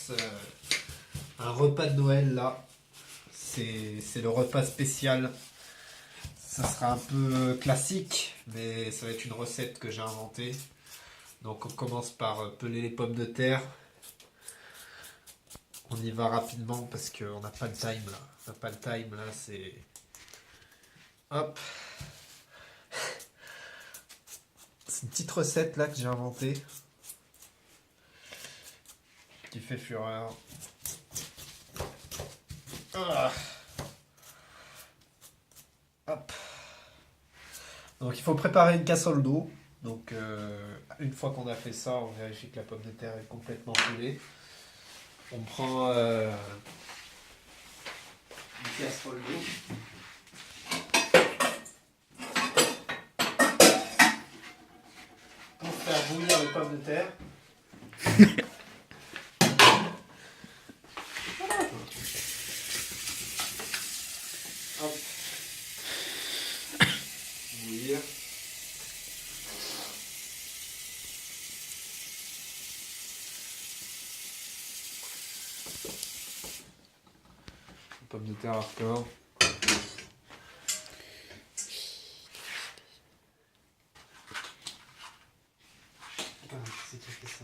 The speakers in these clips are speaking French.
lance un repas de Noël là. C'est le repas spécial. Ça sera un peu classique, mais ça va être une recette que j'ai inventée. Donc on commence par peler les pommes de terre. On y va rapidement parce qu'on n'a pas le time là. On n'a pas le time là, c'est... Hop. C'est une petite recette là que j'ai inventée. Qui fait fureur. Ah. Hop. Donc il faut préparer une casserole d'eau. Donc une fois qu'on a fait ça, on vérifie que la pomme de terre est complètement pelée. On prend une casserole d'eau. Pour faire bouillir les pommes de terre. Hop. Bouillir. Pommes de terre hardcore. C'est qui a fait ça?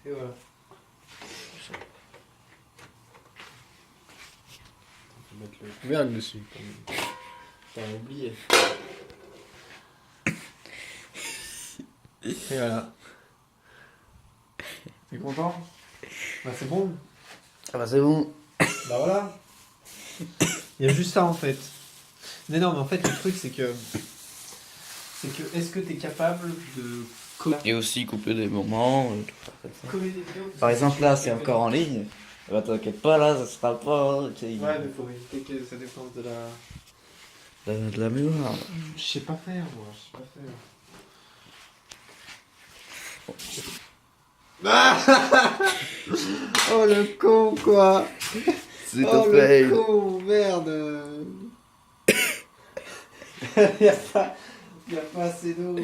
Et voilà. On va mettre le couvercle dessus. T'as oublié. Et voilà. T'es content? Bah c'est bon. Ah bah c'est bon. Bah voilà. Il y a juste ça en fait. Mais non, mais en fait le truc c'est que est-ce que t'es capable de Et aussi couper des moments. Tout ça, comme ça. coller des vidéos? Par exemple là c'est encore en ligne. Bah t'inquiète pas là, ça sera pas. Ouais, mais faut éviter que ça dépense de la... De la mémoire. Je sais pas faire moi, je sais pas faire. Oh le con quoi. C'est Oh ton le fail. con, merde. y a pas assez d'eau.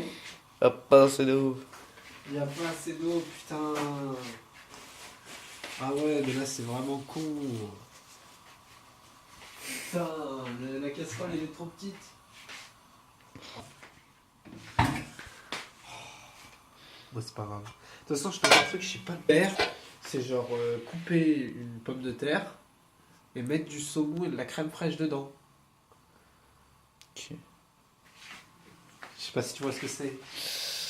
Ah pas assez d'eau. Y a pas assez d'eau, putain. Ah ouais, mais là c'est vraiment con. Putain, la casserole elle est trop petite. Moi c'est pas grave. De toute façon, je te dis un truc, je sais pas le faire. C'est genre couper une pomme de terre et mettre du saumon et de la crème fraîche dedans. Ok. Je sais pas si tu vois ce que c'est.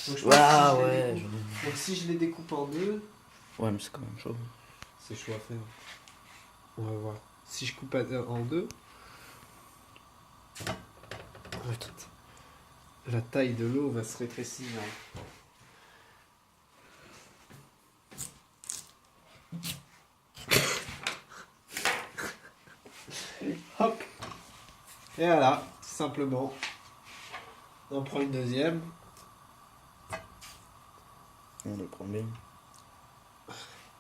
Donc, je pense que Ah si je les ouais. découpe- Donc si je les découpe en deux, Ouais mais c'est quand même chaud. c'est chaud à faire. On va voir. Si je coupe en deux, la taille de l'eau va se rétrécir. Hop. Et voilà, tout simplement. On prend une deuxième. On le prend bien.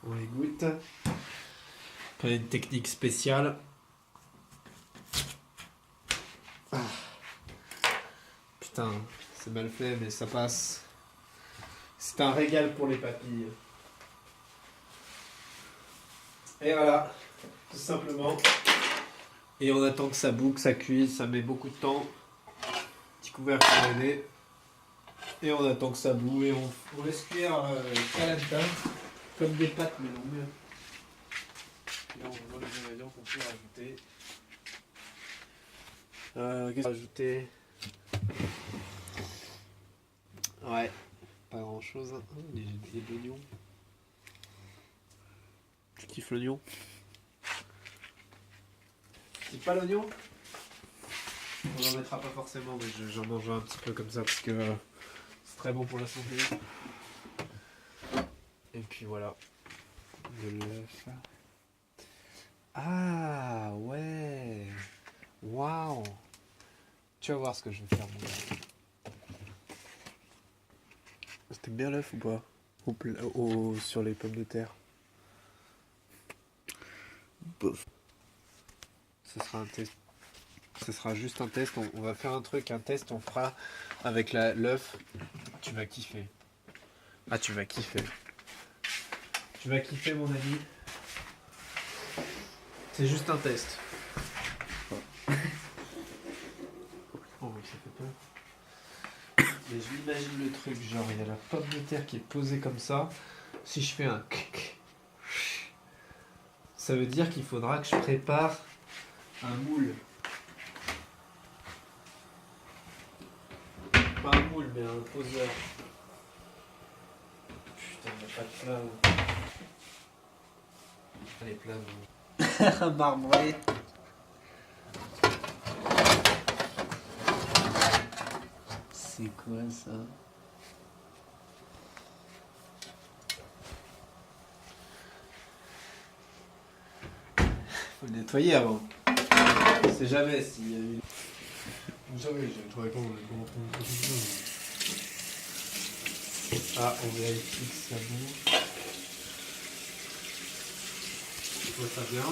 On les goûte. Pas une technique spéciale. Ah. Putain, c'est mal fait, mais ça passe. C'est un régal pour les papilles. Et voilà, tout simplement. Et on attend que ça boue, que ça cuise, ça met beaucoup de temps. Petit couvercle pour aider. Et on attend que ça boue et on laisse cuire calenta, comme des pâtes mais longues. Là on voit les ingrédients qu'on peut rajouter. Qu'est-ce qu'on peut rajouter? Ouais, pas grand chose. Il y a de l'oignon. Tu kiffes l'oignon? Tu kiffes pas l'oignon? On n'en mettra pas forcément, mais j'en mange un petit peu comme ça parce que c'est très bon pour la santé. Et puis voilà. De l'œuf. Ah ouais. Waouh. Tu vas voir ce que je vais faire moi. C'était bien l'œuf ou pas sur les pommes de terre. Bof. Ce sera un test. Ce sera juste un test, on va faire un test, on fera avec l'œuf. Tu vas kiffer. Ah, tu vas kiffer. Tu vas kiffer, mon ami. C'est juste un test. Oh, mais ça fait peur. Mais je m'imagine le truc, genre il y a la pomme de terre qui est posée comme ça. Si je fais un clic, ça veut dire qu'il faudra que je prépare un moule. Pas un moule, mais un poseur. Putain, il n'y a pas de plat. Les plats, Marbré. C'est quoi ça? faut le nettoyer avant. On sait jamais s'il y a eu. Jamais, je ne pas Ah, on vérifie que ça bouge. Je vois ça bien.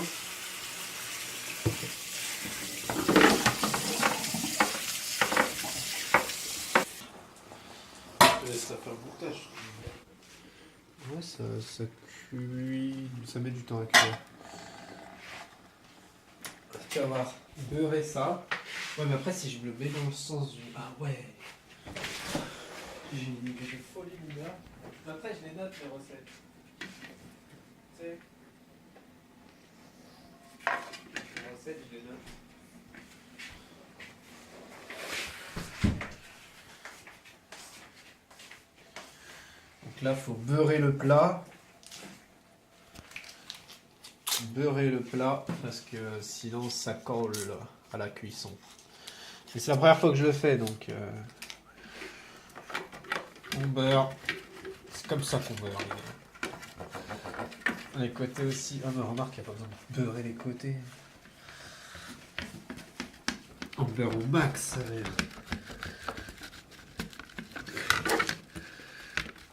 Je laisse ça faire le montage. Ouais, ça cuit. Ça met du temps à cuire. Tu vas voir. Beurrer ça. Ouais, mais après, si je me le mets dans le sens du. Ah ouais. J'ai une idée de folie, mon gars. Après, je les note, les recettes. Tu sais. Les recettes, je les note. Donc là, il faut beurrer le plat. Beurrer le plat parce que sinon ça colle à la cuisson. Et c'est la première fois que je le fais, donc on beurre. C'est comme ça qu'on beurre, les gars. Les côtés aussi. Ah mais remarque, il n'y a pas besoin de beurrer les côtés. On beurre au max, ça veut dire.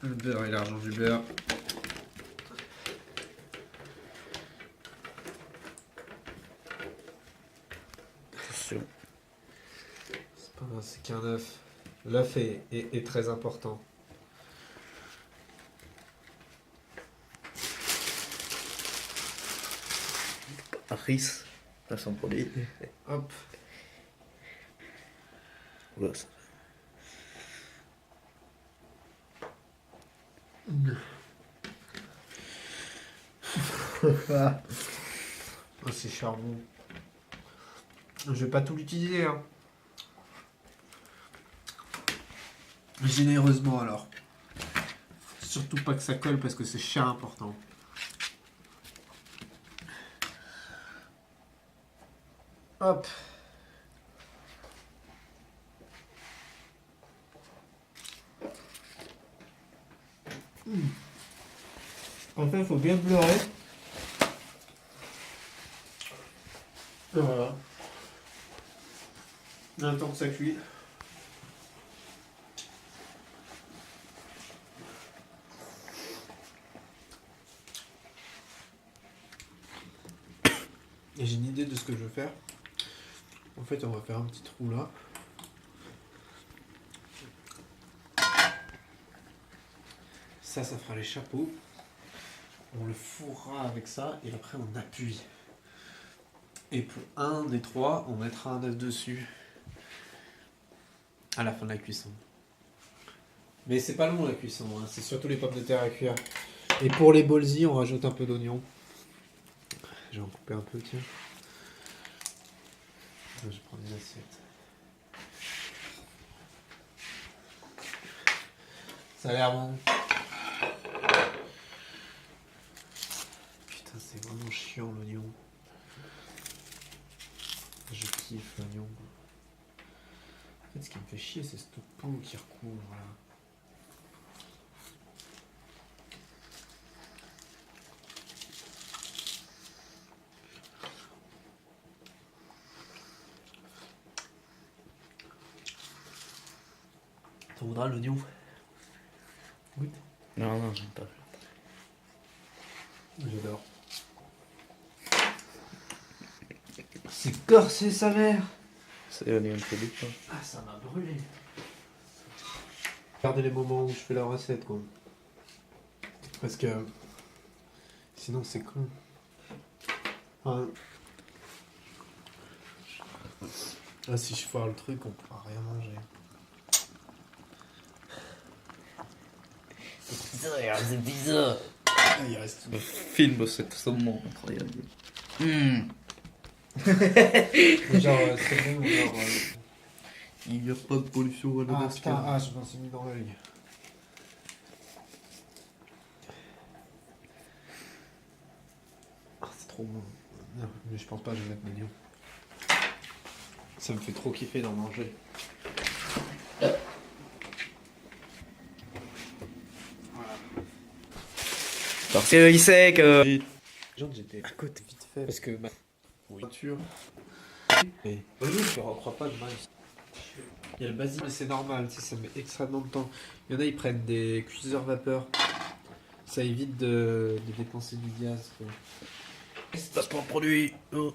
Le beurre et l'argent du beurre. Attention. C'est pas mal, c'est qu'un œuf. L'œuf est très important. Riz, façon polie. Hop. Ouais, ça. Oh, c'est charbon. Je vais pas tout l'utiliser, hein. Généreusement alors. Surtout pas que ça colle parce que c'est cher important. Hop. En fait, il faut bien pleurer. Et voilà. En même temps que ça cuit. Et j'ai une idée de ce que je veux faire. En fait, on va faire un petit trou là. Ça fera les chapeaux. On le fourrera avec ça et après on appuie. Et pour un des trois, on mettra un œuf dessus à la fin de la cuisson. Mais c'est pas long la cuisson, hein. C'est surtout les pommes de terre à cuire. Et pour les bolzi, on rajoute un peu d'oignon. Je vais en couper un peu, tiens. Je vais prendre une assiette. Ça a l'air bon. Putain, c'est vraiment chiant l'oignon. Je kiffe l'oignon. En fait, ce qui me fait chier, c'est cette peau qui recouvre là. T'en voudras l'oignon? Oui. Non, j'aime pas. J'adore. C'est corsé sa mère. C'est un peu vite. Ah, ça m'a brûlé. Regardez les moments où je fais la recette, quoi. Parce que sinon c'est con. Enfin, ah, si je foire le truc, on pourra rien manger. C'est bizarre. Ah, il reste Le film, c'est tellement incroyable. genre c'est bon, genre. Il n'y a pas de pollution à la Ah putain, ah, je m'en suis mis dans l'œil. Ah, c'est trop bon. Non, mais je pense pas que je vais mettre l'oignon. Ça me fait trop kiffer d'en manger. Parce qu'il sait que. Genre j'étais à côté vite fait parce que ma voiture. Et je ne reprends pas de mal. Il y a le basilic, mais c'est normal, tu sais, ça met extrêmement de temps. Il y en a, ils prennent des cuiseurs vapeur. Ça évite de dépenser du gaz, quoi. C'est pas un produit. Oh.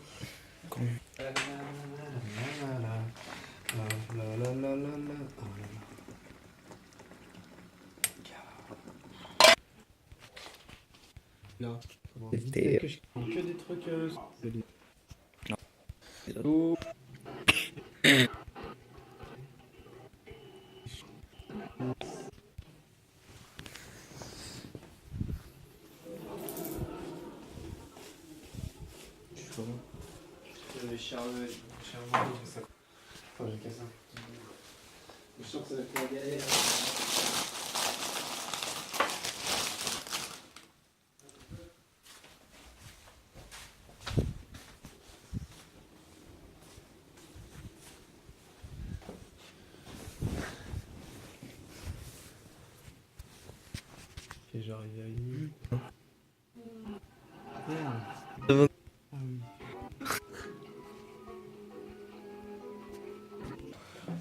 Là, vite fait que je que des trucs. Oh. Charles, ça. Enfin, j'ai cassé un petit bout. Je sens que ça va être la galère. Ok, j'arrive à y. Ah oui.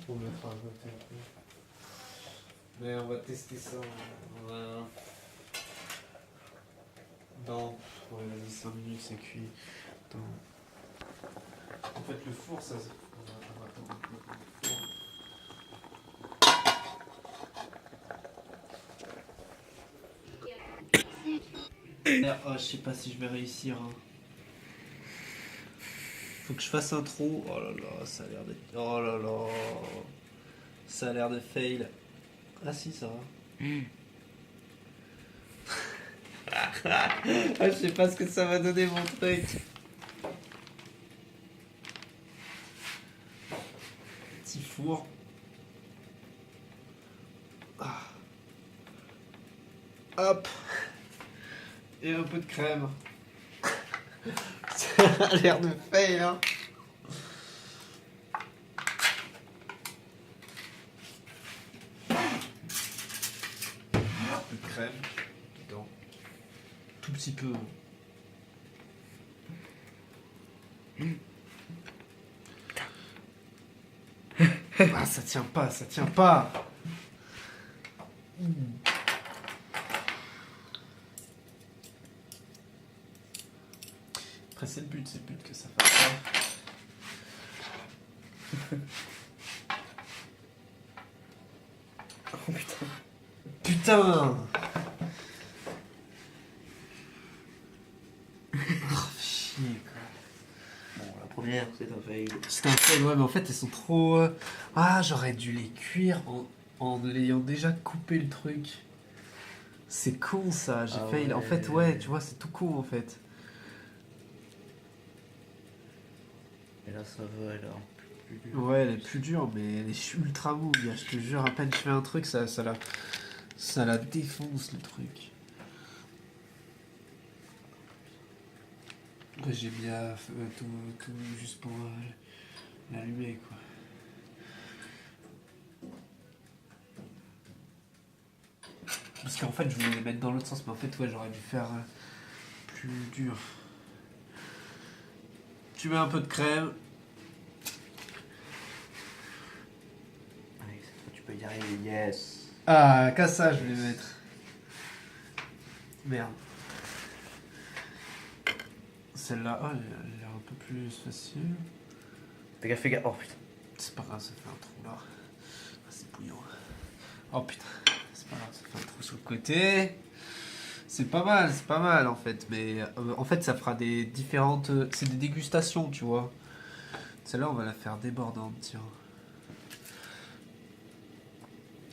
On mettra un côté après. Mais on va tester ça. On va... Dans. Ouais, vas-y, 5 minutes, c'est cuit. Dans... En fait, le four, ça. On va attendre un peu pour le four. Oh, je sais pas si je vais réussir. Hein. Faut que je fasse un trou. Oh là là, ça a l'air d'être. Oh là là. Ça a l'air de fail. Ah si, ça va. Ah, je sais pas ce que ça va donner mon truc. Petit four. Ah. Hop. Et un peu de crème. Ça a l'air de fail, hein. Un peu de crème dedans. Tout petit peu. Ah, ça tient pas, ça tient pas. Après, c'est le but que ça fasse ça. Oh putain. Putain. Oh, chier, quoi. Bon, la première, c'est un fail. C'est un fail, ouais, mais en fait, elles sont trop... Ah, j'aurais dû les cuire en l'ayant déjà coupé le truc. C'est con, ça, j'ai fail. Ouais. En fait, ouais, tu vois, c'est tout con, en fait. Et là, ça va, elle est un peu plus dure. Ouais, elle est plus dure, mais elle est ultra mou, gars. Je te jure, à peine je fais un truc, ça la défonce, le truc. Ouais, j'ai mis tout juste pour l'allumer, quoi. Parce qu'en fait, je voulais les mettre dans l'autre sens, mais en fait, ouais, j'aurais dû faire plus dur. Tu mets un peu de crème. Allez, cette fois, tu peux y arriver, yes. Ah, qu'à ça, je vais mettre. Merde. Celle-là, oh, elle a l'air un peu plus facile. Fais gaffe, fais gaffe. Oh putain. C'est pas grave, ça fait un trou là. C'est bouillant. Oh putain, c'est pas grave, ça fait un trou sur le côté. C'est pas mal en fait. Mais en fait, ça fera des différentes. C'est des dégustations, tu vois. Celle-là, on va la faire débordante, tiens.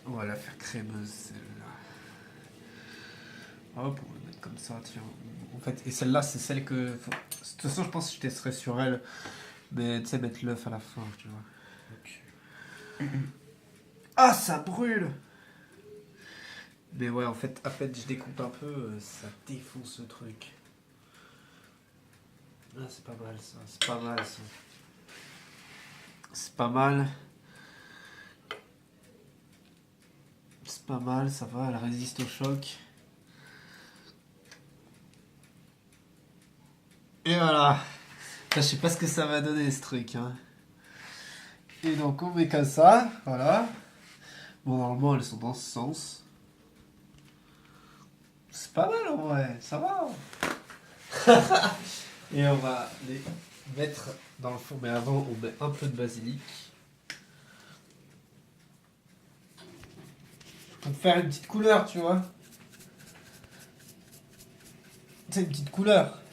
On va la faire crémeuse, celle-là. Hop, on va la mettre comme ça, tiens. En fait, et celle-là, c'est celle que. De toute façon, je pense que je testerai sur elle. Mais tu sais, mettre l'œuf à la fin, tu vois. Okay. Ah, ça brûle! Mais ouais, en fait, je découpe un peu, ça défonce le truc. Ah, c'est pas mal ça, c'est pas mal ça. C'est pas mal. C'est pas mal, ça va, elle résiste au choc. Et voilà. Je sais pas ce que ça va donner ce truc. Hein. Et donc on met comme ça, voilà. Bon, normalement elles sont dans ce sens. C'est pas mal en vrai, ça va. Et on va les mettre dans le four, mais avant on met un peu de basilic. Pour faire une petite couleur, tu vois. C'est une petite couleur.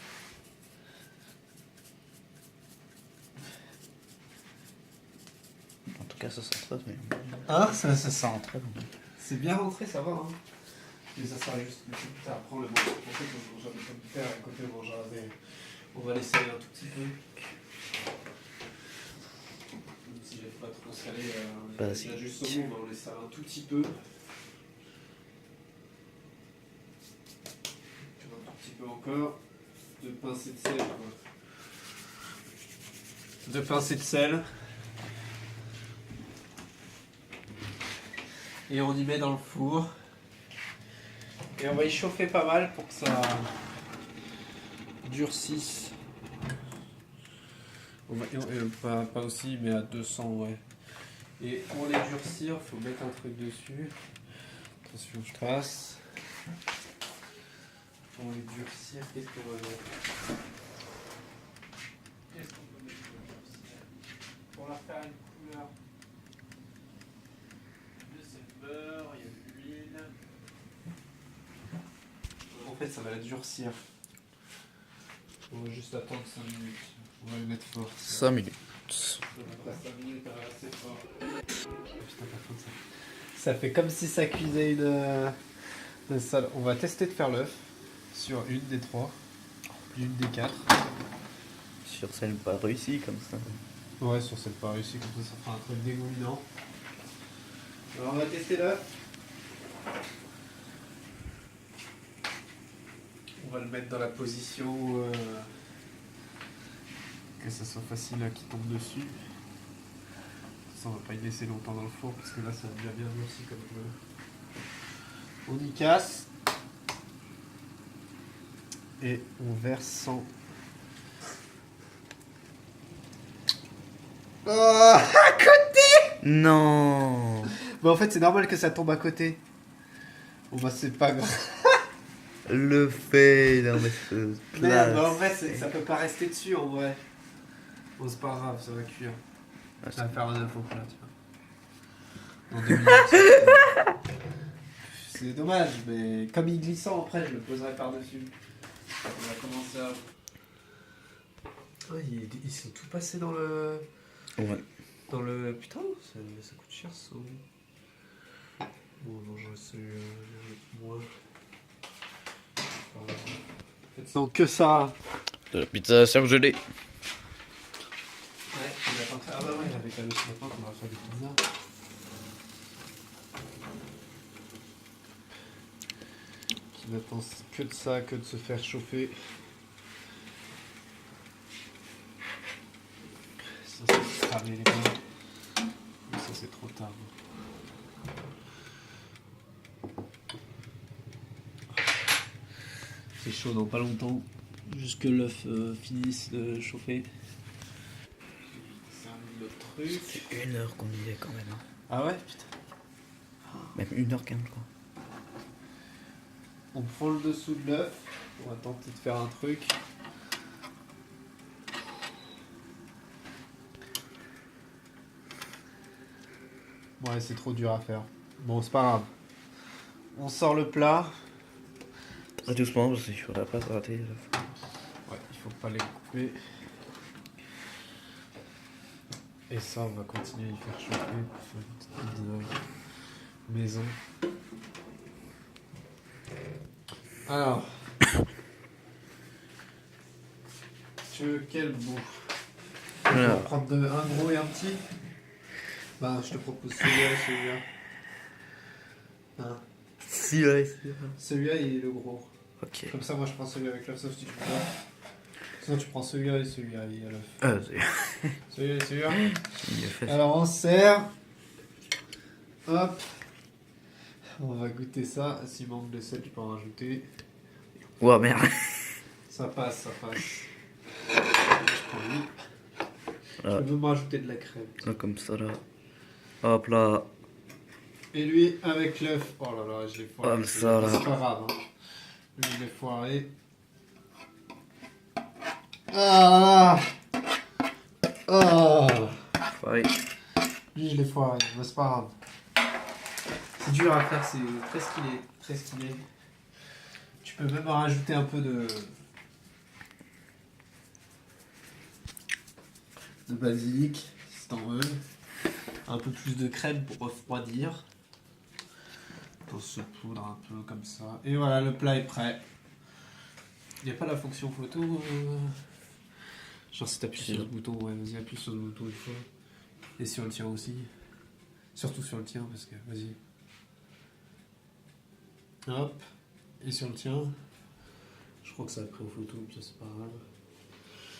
En tout cas, ça sent très bien. Hein? Ça sent très bien. C'est bien rentré, ça va. Hein. Mais ça sera juste plus tard. Prends le morceau. En fait, on va faire à côté, on va laisser un tout petit peu. Même si j'aime pas trop salé, il y a juste au bout, on va laisser un tout petit peu. Un tout petit peu encore. Deux pincées de sel. Deux pincées de sel. Et on y met dans le four. Et on va y chauffer pas mal pour que ça durcisse. On va, pas aussi, mais à 200, ouais. Et pour les durcir, il faut mettre un truc dessus. Attention, je passe. Pour les durcir, qu'est-ce qu'on va mettre? Qu'est-ce qu'on peut mettre pour durcir? Pour leur faire une couleur. C'est le beurre, il y a de l'huile. En fait, ça va la durcir. On va juste attendre 5 minutes. On va le mettre fort. 5 minutes. Après 5 minutes, elle va assez fort. Putain, par contre, ça fait comme si ça cuisait une salade. On va tester de faire l'œuf sur une des 3. Une des 4. Sur celle pas réussie comme ça. Ouais, sur celle pas réussie, comme ça fera un truc dégoulinant. Alors on va tester l'œuf. On va le mettre dans la position que ça soit facile à qu'il tombe dessus. Ça, on va pas y laisser longtemps dans le four parce que là ça a déjà bien durci comme on y casse et on verse sans. Oh, à côté! Non. Bah en fait c'est normal que ça tombe à côté. Bon bah c'est pas grave. Le fait dans mes choses. Merde, bah en vrai ça peut pas rester dessus en vrai. Bon c'est pas grave, ça va cuire. Ça va faire un œuf au plat, tu vois. En 2 minutes. C'est dommage, mais comme il est glissant après, je le poserai par-dessus. On va commencer à. Ah, ils sont tout passés dans le. Ouais. Dans le. Putain, ça coûte cher ça. Bon, non, je sais moins. Donc que ça. De la pizza surgelée. Ouais, il a pas fait. Ah bah ouais, avec la machine à pain, on va faire des pizzas. Qui n'attend que de ça, que de se faire chauffer. Ça, c'est cramé les pains. Mais ça, c'est trop tard. C'est chaud dans pas longtemps. Juste que l'œuf finisse de chauffer. C'est un autre truc. C'est 1 heure qu'on y est quand même. Hein. Ah ouais, putain. Même 1h15 je crois. On prend le dessous de l'œuf. On va tenter de faire un truc. Ouais, c'est trop dur à faire. Bon, c'est pas grave. On sort le plat. Très doucement parce qu'il faudrait pas se rater. Ouais, il faut pas les couper. Et ça, on va continuer à y faire chauffer pour faire une petite pizza maison. Alors, tu veux quel bout? Tu veux Alors. prendre un gros et un petit? Bah, je te propose celui-là et celui-là. Hein. Si, ouais, c'est vrai. Celui-là, il est le gros. Ok. Comme ça, moi, je prends celui avec l'œuf, sauf si tu veux pas. Sinon, tu prends celui-là et celui-là, il y a l'œuf. Ah, c'est Celui-là et celui-là. mieux fait. Alors, on sert. Hop. On va goûter ça. S'il manque de sel, tu peux en rajouter. Ouah, merde. Ça passe, ça passe. Je prends lui. Je Ah. peux même rajouter de la crème. Là, comme ça, là. Hop là. Et lui, avec l'œuf. Oh là là, je l'ai foiré. Comme ça, là. C'est pas grave. Hein. Lui, je l'ai foiré. Ah. Ah. Pareil. Lui, je l'ai foiré. Mais c'est pas grave. C'est dur à faire, c'est très stylé. Très stylé. Tu peux même rajouter un peu de basilic, si t'en veux. Un peu plus de crème pour refroidir. Pour se poudre un peu comme ça. Et voilà, le plat est prêt. Il n'y a pas la fonction photo. Genre si t'appuies Si. sur le bouton, ouais, vas-y, appuie sur le bouton une fois. Et sur le tien aussi. Surtout sur le tien, parce que, vas-y. Hop. Et sur le tien. Je crois que ça a pris en photo, puis c'est pas grave.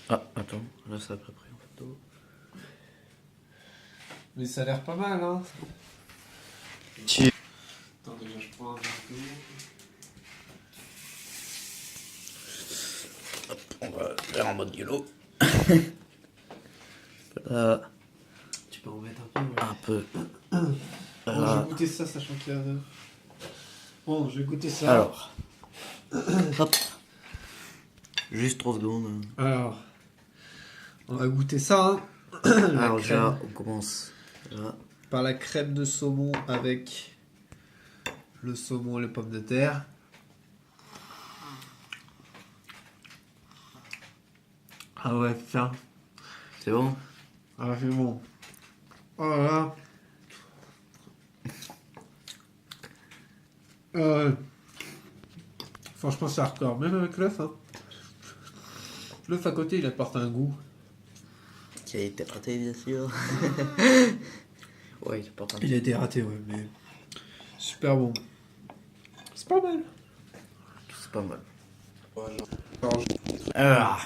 Ah, attends. Là, ça a pas pris en photo. Mais ça a l'air pas mal, hein. Tu... Attends, déjà, je prends un verre d'eau. On va le faire en mode YOLO. Là, Tu peux en mettre un peu, ouais. un peu. Bon, je Là. vais goûter ça, sachant qu'il y a un œuf. Bon, je vais goûter ça. Alors. Hop. Juste 3 secondes. Alors, on va goûter ça, hein. Alors, crème. déjà, on commence. Là. Par la crème de saumon avec le saumon et les pommes de terre. Ah ouais, putain. C'est bon? Ah, c'est bon. Oh là là. Franchement, c'est hardcore. Même avec l'œuf, hein. L'œuf à côté, il apporte un goût. Qui a été raté, bien sûr. Ouais, il apporte un Il a été raté, ouais, mais super bon. C'est pas mal. C'est pas mal. Alors,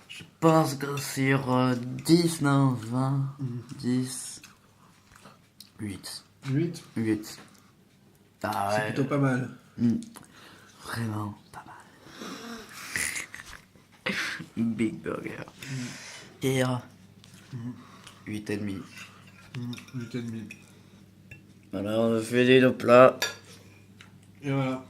je pense que sur 10, non, 20, 10, 8. 8, 8. Ah c'est ouais. plutôt pas mal. Vraiment pas mal. Big burger. Et 8,5. 8,5. Voilà, on a fait nos plats. Et voilà.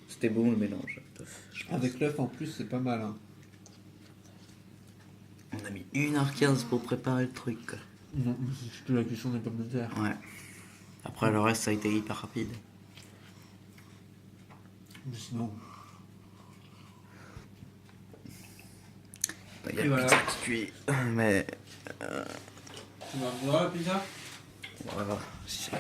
C'était bon le mélange. Avec l'œuf en plus, c'est pas mal. Hein. On a mis 1h15 pour préparer le truc. Quoi. Non, c'est surtout la cuisson des pommes de terre. Ouais. Après le reste ça a été hyper rapide. Mais sinon. Il y a Et la voilà. pizza qui cuit. Mais Tu vas voir la pizza? voilà. Si c'est